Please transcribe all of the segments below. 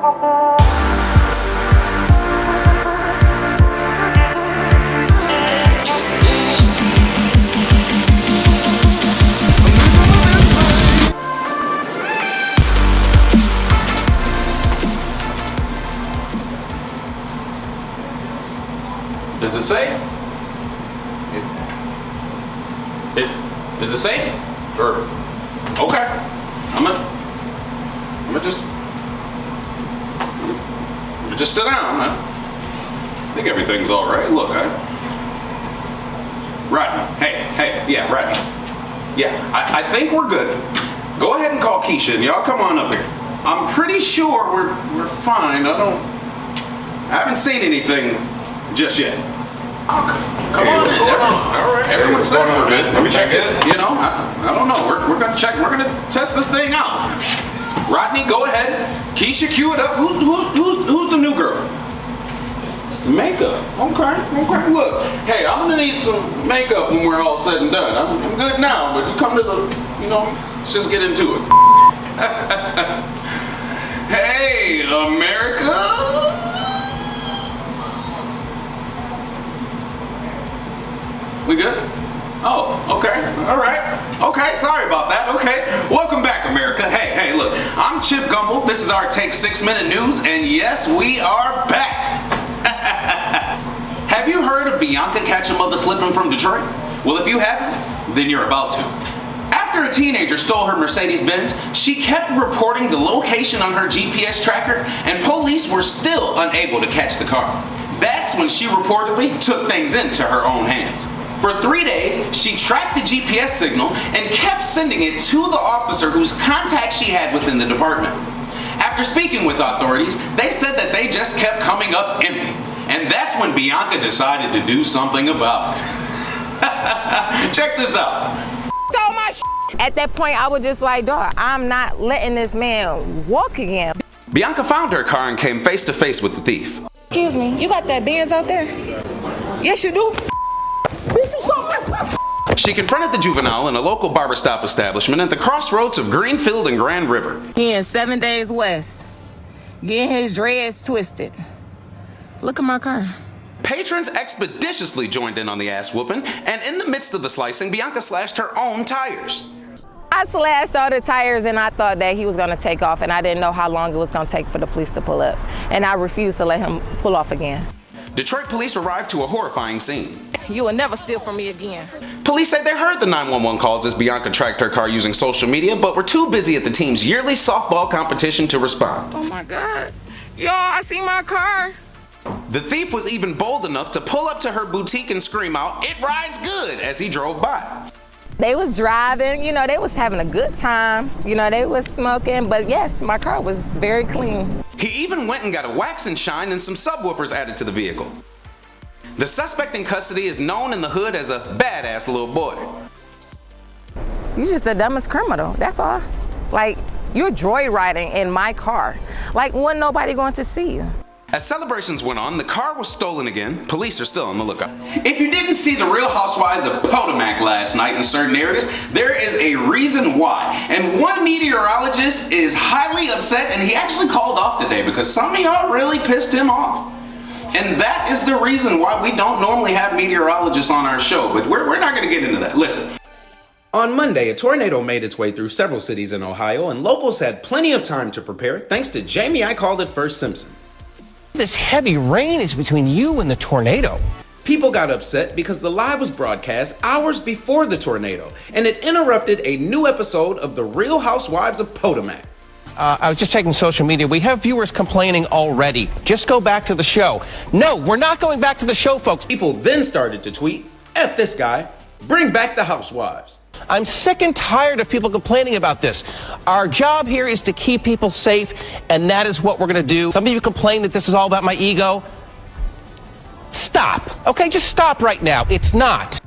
Does it say? Is it safe? Or okay. I'm gonna just sit down. I think everything's all right. Look, Rodney. Hey, yeah, Rodney. Yeah, I think we're good. Go ahead and call Keisha, and y'all come on up here. I'm pretty sure we're fine. I haven't seen anything just yet. Come on in. All right. Everyone says we're good. Let me check it. You know, I don't know. We're gonna check. We're gonna test this thing out. Rodney, go ahead. Keisha, cue it up. Who's the new girl? Makeup. Okay. Look, hey, I'm gonna need some makeup when we're all said and done. I'm good now, but you come to let's just get into it. Hey, America. We good? Oh, okay. All right. Okay, sorry about that. Okay. Welcome back, America. Hey, look. I'm Chip Gumble. This is our Take 6-Minute News, and yes, we are back. Have you heard of Bianca catch a mother slipping from Detroit? Well, if you haven't, then you're about to. After a teenager stole her Mercedes-Benz, she kept reporting the location on her GPS tracker, and police were still unable to catch the car. That's when she reportedly took things into her own hands. For 3 days, she tracked the GPS signal and kept sending it to the officer whose contact she had within the department. After speaking with authorities, they said that they just kept coming up empty. And that's when Bianca decided to do something about it. Check this out. Stole my shit. At that point, I was just like, dog, I'm not letting this man walk again. Bianca found her car and came face to face with the thief. Excuse me, you got that Benz out there? Yes, you do. She confronted the juvenile in a local barber stop establishment at the crossroads of Greenfield and Grand River. He in 7 Days West, getting his dreads twisted. Look at my car. Patrons expeditiously joined in on the ass whooping, and in the midst of the slicing, Bianca slashed her own tires. I slashed all the tires and I thought that he was gonna take off, and I didn't know how long it was gonna take for the police to pull up. And I refused to let him pull off again. Detroit police arrived to a horrifying scene. You will never steal from me again. Police say they heard the 911 calls as Bianca tracked her car using social media, but were too busy at the team's yearly softball competition to respond. Oh my God. Y'all, I see my car. The thief was even bold enough to pull up to her boutique and scream out, "It rides good," as he drove by. They was driving, they was having a good time. They was smoking, but yes, my car was very clean. He even went and got a wax and shine and some subwoofers added to the vehicle. The suspect in custody is known in the hood as a badass little boy. You just the dumbest criminal, that's all. Like, you're joyriding in my car. Like, wasn't nobody going to see you? As celebrations went on, the car was stolen again. Police are still on the lookout. If you didn't see the Real Housewives of Potomac last night in certain areas, there is a reason why. And one meteorologist is highly upset, and he actually called off today because some of y'all really pissed him off. And that is the reason why we don't normally have meteorologists on our show, but we're not gonna get into that. Listen. On Monday, a tornado made its way through several cities in Ohio, and locals had plenty of time to prepare thanks to Jamie I Called It First Simpson. This heavy rain is between you and the tornado. People got upset because the live was broadcast hours before the tornado, and it interrupted a new episode of The Real Housewives of Potomac. I was just checking social media. We have viewers complaining already. Just go back to the show. No, we're not going back to the show, folks. People then started to tweet, "F this guy, bring back the housewives." I'm sick and tired of people complaining about this. Our job here is to keep people safe, and that is what we're going to do. Some of you complain that this is all about my ego. Stop. Okay, just stop right now. It's not.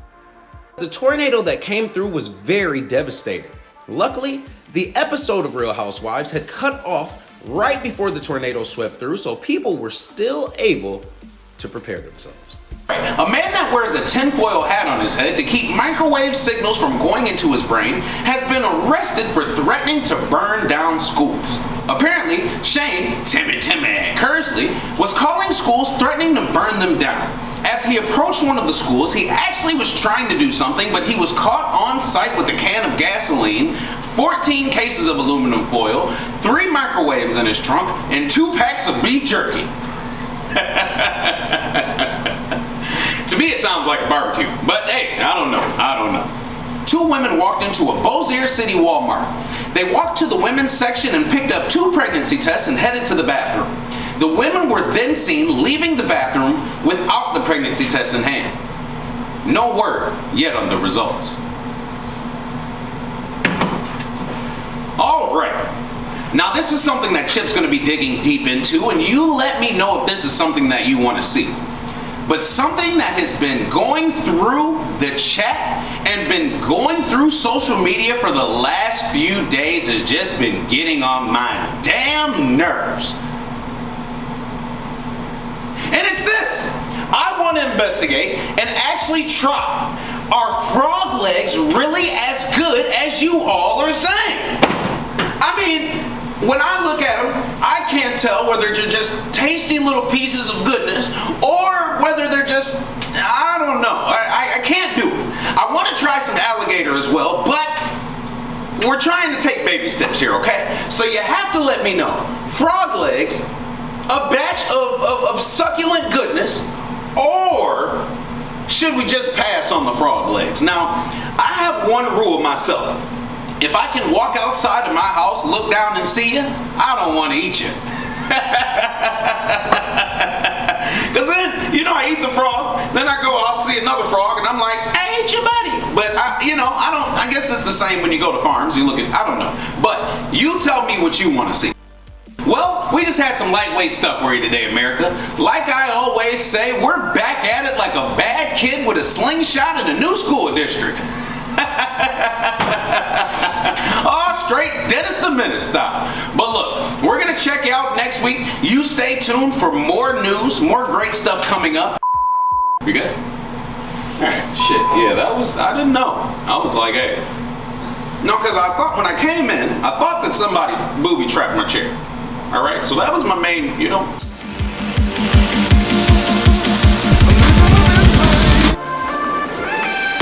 The tornado that came through was very devastating. Luckily, the episode of Real Housewives had cut off right before the tornado swept through, so people were still able to prepare themselves. A man that wears a tinfoil hat on his head to keep microwave signals from going into his brain has been arrested for threatening to burn down schools. Apparently, Shane Timmy Kersley was calling schools threatening to burn them down. As he approached one of the schools, he actually was trying to do something, but he was caught on site with a can of gasoline, 14 cases of aluminum foil, 3 microwaves in his trunk, and 2 packs of beef jerky. To me, it sounds like a barbecue, but hey, I don't know. 2 women walked into a Bossier City Walmart. They walked to the women's section and picked up 2 pregnancy tests and headed to the bathroom. The women were then seen leaving the bathroom without the pregnancy test in hand. No word yet on the results. All right. Now this is something that Chip's going to be digging deep into, and you let me know if this is something that you want to see. But something that has been going through the chat and been going through social media for the last few days has just been getting on my damn nerves. And it's this. I want to investigate and actually try. Are frog legs really as good as you all are saying? I mean, when I look at them, I can't tell whether they're just tasty little pieces of goodness or whether they're just, I don't know. I can't do it. I want to try some alligator as well, but we're trying to take baby steps here, okay? So you have to let me know. Frog legs, a batch of succulent goodness, or should we just pass on the frog legs? Now, I have one rule myself. If I can walk outside of my house, look down and see you, I don't want to eat you. Because then, I eat the frog, then I go out, see another frog, and I'm like, I ate your buddy. But, I guess it's the same when you go to farms, you look at, I don't know. But you tell me what you want to see. Well, we just had some lightweight stuff for you today, America. Like I always say, we're back at it like a bad kid with a slingshot in a new school district. Oh, straight Dennis the Menace style. But look, we're going to check you out next week. You stay tuned for more news, more great stuff coming up. You good? Alright, shit. Yeah, I didn't know. I was like, hey. No, because I thought when I came in, I thought that somebody booby trapped my chair. Alright, so that was my main,